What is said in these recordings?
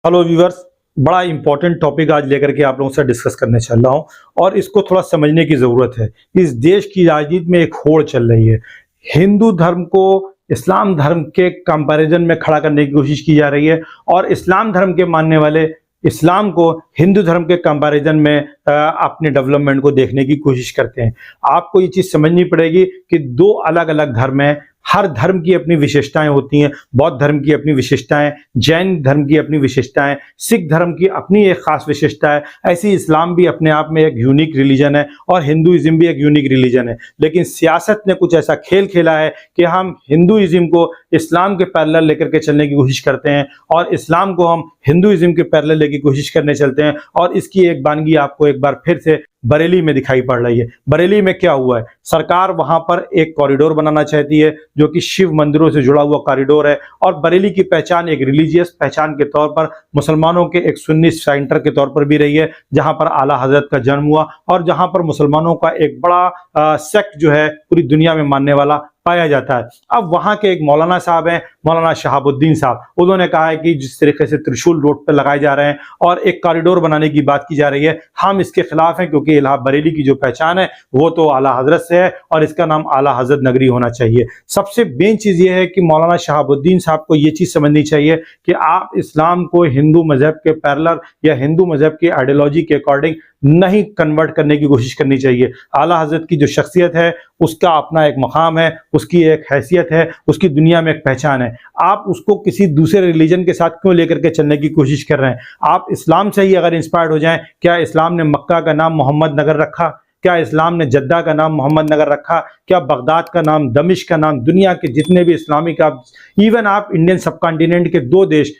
Hello viewers, बड़ा important topic आज लेकर के आप लोगों से डिस्कस करने चल रहा हूं और इसको थोड़ा समझने की ज़रूरत है। इस देश की राजनीति में एक होड़ चल रही है। हिंदू धर्म को इस्लाम धर्म के कंपैरिजन में खड़ा करने की कोशिश की जा रही है और इस्लाम धर्म के मानने वाले इस्लाम को हिंदू धर्म के कंपैरिजन में अपने डेवलपमेंट को देखने की कोशिश करते हैं। आपको ये चीज़ समझनी पड़ेगी कि दो अलग अलग धर्म हैं। हर धर्म की अपनी विशेषताएं होती हैं। बौद्ध धर्म की अपनी विशेषताएं, जैन धर्म की अपनी विशेषताएं, सिख धर्म की अपनी एक खास विशेषता है। ऐसी इस्लाम भी अपने आप में एक यूनिक रिलीजन है और हिंदुइज्म भी एक यूनिक रिलीजन है। लेकिन सियासत ने कुछ ऐसा खेल खेला है कि हम हिंदुइज्म को इस्लाम के पैरेलल लेकर के चलने की कोशिश करते हैं और इस्लाम को हम हिंदुइज्म के पैरेलल लेकर कोशिश करने चलते हैं। और इसकी एक बानगी आपको एक बार फिर से बरेली में दिखाई पड़ रही है। बरेली में क्या हुआ है? सरकार वहां पर एक कॉरिडोर बनाना चाहती है जो कि शिव मंदिरों से जुड़ा हुआ कॉरिडोर है और बरेली की पहचान एक रिलीजियस पहचान के तौर पर मुसलमानों के एक सुन्नी सेंटर के तौर पर भी रही है, जहां पर आला हजरत का जन्म हुआ और जहां पर मुसलमानों का एक बड़ा सेक्ट जो है पूरी दुनिया में मानने वाला पाया जाता है। अब वहां के एक मौलाना साहब हैं, मौलाना शहाबुद्दीन साहब, उन्होंने कहा है कि जिस तरीके से त्रिशूल रोड पर लगाए जा रहे हैं और एक कॉरिडोर बनाने की बात की जा रही है, हम इसके खिलाफ हैं क्योंकि इलाहा बरेली की जो पहचान है वो तो आला हजरत से है और इसका नाम आला हजरत नगरी होना चाहिए। सबसे मेन चीज ये है कि मौलाना शहाबुद्दीन साहब को ये चीज समझनी चाहिए कि आप इस्लाम को हिंदू मजहब के पैरेलल या हिंदू मजहब की आइडियोलॉजी के अकॉर्डिंग नहीं कन्वर्ट करने की कोशिश करनी चाहिए। आला हजरत की जो शख्सियत है उसका अपना एक मकाम है, उसकी एक हैसियत है, उसकी दुनिया में एक पहचान है। आप उसको किसी दूसरे रिलीजन के साथ क्यों लेकर के चलने की कोशिश कर रहे हैं? आप इस्लाम से ही अगर इंस्पायर्ड हो जाएं, क्या इस्लाम ने मक्का का नाम मोहम्मद नगर रखा? क्या इस्लाम ने जद्दा का नाम मोहम्मद नगर रखा? क्या बगदाद का नाम, दमिश्क का नाम? दुनिया के जितने भी इस्लामिक इवन आप इंडियन सब कॉन्टिनेंट के दो देश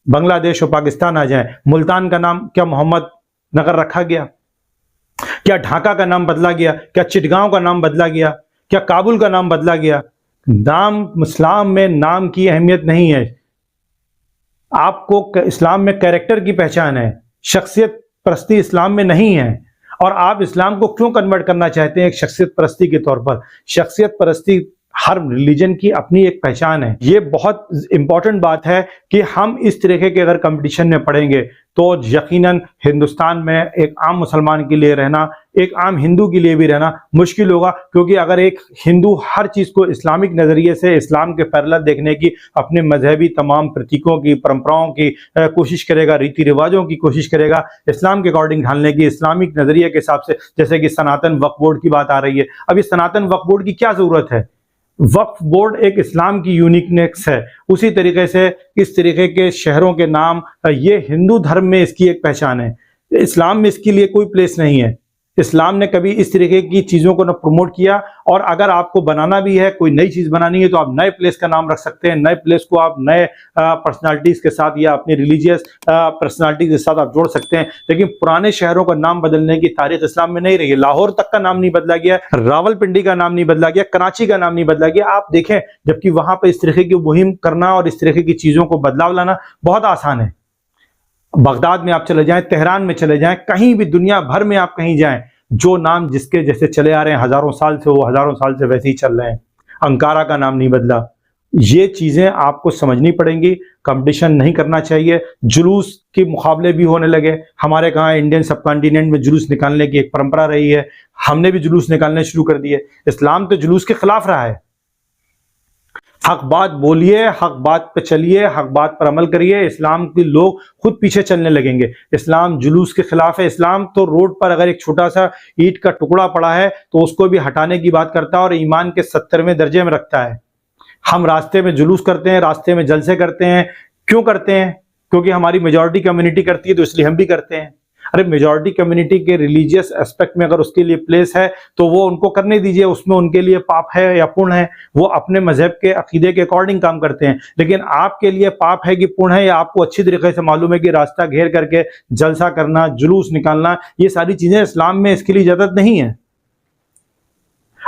बांग्लादेश और पाकिस्तान आ जाएं, मुल्तान का नाम क्या मोहम्मद नगर रखा गया? क्या ढाका का नाम बदला गया? क्या चिटगांव का नाम बदला गया? क्या काबुल का नाम बदला गया? नाम इस्लाम में नाम की अहमियत नहीं है। आपको इस्लाम में कैरेक्टर की पहचान है, शख्सियत परस्ती इस्लाम में नहीं है। और आप इस्लाम को क्यों कन्वर्ट करना चाहते हैं एक शख्सियत परस्ती के तौर पर? शख्सियत परस्ती हर रिलीजन की अपनी एक पहचान है। ये बहुत इंपॉर्टेंट बात है कि हम इस तरीके के अगर कंपटीशन में पड़ेंगे तो यकीनन हिंदुस्तान में एक आम मुसलमान के लिए रहना, एक आम हिंदू के लिए भी रहना मुश्किल होगा, क्योंकि अगर एक हिंदू हर चीज को इस्लामिक नजरिए से इस्लाम के पैरेलल देखने की, अपने मजहबी तमाम प्रतीकों की, परंपराओं की कोशिश करेगा, रीति रिवाजों की कोशिश करेगा इस्लाम के अकॉर्डिंग ढालने की, इस्लामिक नजरिए के हिसाब से, जैसे कि सनातन वक्फ बोर्ड की बात आ रही है। अब इस सनातन वक्फ बोर्ड की क्या जरूरत है? वक्फ बोर्ड एक इस्लाम की यूनिकनेस है। उसी तरीके से इस तरीके के शहरों के नाम, ये हिंदू धर्म में इसकी एक पहचान है, इस्लाम में इसके लिए कोई प्लेस नहीं है। इस्लाम ने कभी इस तरीके की चीज़ों को न प्रमोट किया। और अगर आपको बनाना भी है, कोई नई चीज़ बनानी है, तो आप नए प्लेस का नाम रख सकते हैं। नए प्लेस को आप नए पर्सनालिटीज़ के साथ या अपनी रिलीजियस पर्सनालिटी के साथ आप जोड़ सकते हैं। लेकिन पुराने शहरों का नाम बदलने की तारीख इस्लाम में नहीं रही है। लाहौर तक का नाम नहीं बदला गया, रावलपिंडी का नाम नहीं बदला गया, कराची का नाम नहीं बदला गया। आप देखें, जबकि वहां पर इस तरीके की मुहिम करना और इस तरीके की चीज़ों को बदलाव लाना बहुत आसान है। बगदाद में आप चले जाएं, तेहरान में चले जाएं, कहीं भी दुनिया भर में आप कहीं जाएं, जो नाम जिसके जैसे चले आ रहे हैं हजारों साल से, वो हजारों साल से वैसे ही चल रहे हैं। अंकारा का नाम नहीं बदला। ये चीजें आपको समझनी पड़ेंगी। कंपटीशन नहीं करना चाहिए। जुलूस के मुकाबले भी होने लगे। हमारे कहाँ इंडियन सब कॉन्टिनेंट में जुलूस निकालने की एक परंपरा रही है, हमने भी जुलूस निकालने शुरू कर दिए। इस्लाम तो जुलूस के खिलाफ रहा है। हक बात बोलिए, हक बात पे चलिए, हक बात पर अमल करिए, इस्लाम के लोग खुद पीछे चलने लगेंगे। इस्लाम जुलूस के खिलाफ है। इस्लाम तो रोड पर अगर एक छोटा सा ईंट का टुकड़ा पड़ा है तो उसको भी हटाने की बात करता है और ईमान के 70वें दर्जे में रखता है। हम रास्ते में जुलूस करते हैं, रास्ते में जलसे करते हैं। क्यों करते हैं? क्योंकि हमारी मेजॉरिटी कम्युनिटी करती है, तो इसलिए हम भी करते हैं। अरे मेजॉरिटी कम्युनिटी के रिलीजियस एस्पेक्ट में अगर उसके लिए प्लेस है तो वो उनको करने दीजिए, उसमें उनके लिए पाप है या पुण्य है, वो अपने मजहब के अकीदे के अकॉर्डिंग काम करते हैं। लेकिन आपके लिए पाप है कि पुण्य है, या आपको अच्छी तरीके से मालूम है कि रास्ता घेर करके जलसा करना, जुलूस निकालना, ये सारी चीजें इस्लाम में इसके लिए इजाजत नहीं है।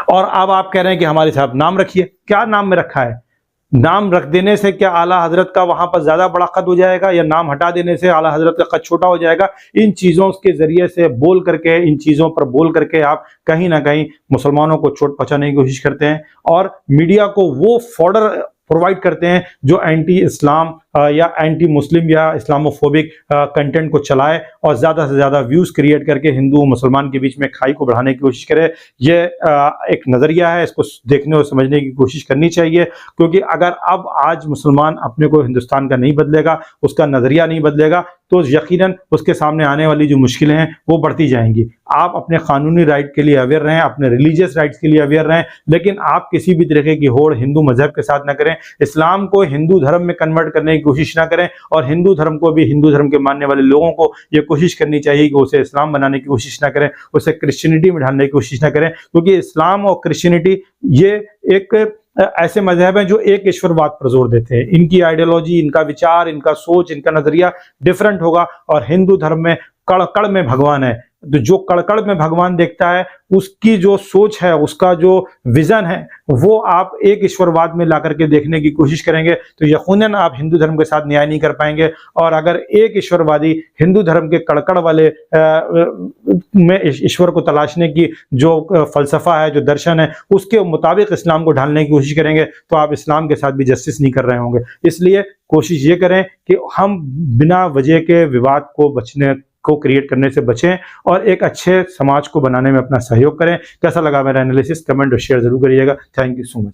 और अब आप कह रहे हैं कि हमारे साहब नाम रखिए। क्या नाम में रखा है? नाम रख देने से क्या आला हजरत का वहां पर ज्यादा बड़ा कद हो जाएगा, या नाम हटा देने से आला हजरत का कद छोटा हो जाएगा? इन चीजों के जरिए से बोल करके, इन चीजों पर बोल करके आप कहीं ना कहीं मुसलमानों को चोट पहुंचाने की कोशिश करते हैं और मीडिया को वो फॉर्डर प्रोवाइड करते हैं जो एंटी इस्लाम या एंटी मुस्लिम या इस्लामोफोबिक कंटेंट को चलाए और ज़्यादा से ज़्यादा व्यूज़ क्रिएट करके हिंदू मुसलमान के बीच में खाई को बढ़ाने की कोशिश करे। ये एक नज़रिया है, इसको देखने और समझने की कोशिश करनी चाहिए, क्योंकि अगर अब आज मुसलमान अपने को हिंदुस्तान का नहीं बदलेगा, उसका नज़रिया नहीं बदलेगा, तो यकीनन उसके सामने आने वाली जो मुश्किलें हैं वो बढ़ती जाएंगी। आप अपने कानूनी राइट के लिए अवेयर रहें, अपने रिलीजियस राइट्स के लिए अवेयर रहें, लेकिन आप किसी भी तरीके की होड़ हिंदू मजहब के साथ ना करें। इस्लाम को हिंदू धर्म में कन्वर्ट करने की कोशिश ना करें, और हिंदू धर्म को भी, हिंदू धर्म के मानने वाले लोगों को ये कोशिश करनी चाहिए कि उसे इस्लाम बनाने की कोशिश ना करें, उसे क्रिश्चियनिटी में ढालने की कोशिश ना करें, क्योंकि इस्लाम और क्रिश्चियनिटी ये एक ऐसे मजहब हैं जो एक ईश्वरवाद पर जोर देते हैं। इनकी आइडियोलॉजी, इनका विचार, इनका सोच, इनका नजरिया डिफरेंट होगा, और हिंदू धर्म में कड़ कड़ में भगवान है। तो जो कड़कड़ में भगवान देखता है, उसकी जो सोच है, उसका जो विजन है, वो आप एक ईश्वरवाद में ला करके देखने की कोशिश करेंगे तो यकीनन आप हिंदू धर्म के साथ न्याय नहीं कर पाएंगे। और अगर एक ईश्वरवादी हिंदू धर्म के कड़कड़ वाले में ईश्वर को तलाशने की जो फलसफा है, जो दर्शन है, उसके मुताबिक इस्लाम को ढालने की कोशिश करेंगे तो आप इस्लाम के साथ भी जस्टिस नहीं कर रहे होंगे। इसलिए कोशिश ये करें कि हम बिना वजह के विवाद को को क्रिएट करने से बचें और एक अच्छे समाज को बनाने में अपना सहयोग करें। कैसा लगा मेरा एनालिसिस, कमेंट और शेयर जरूर करिएगा। Thank you so much.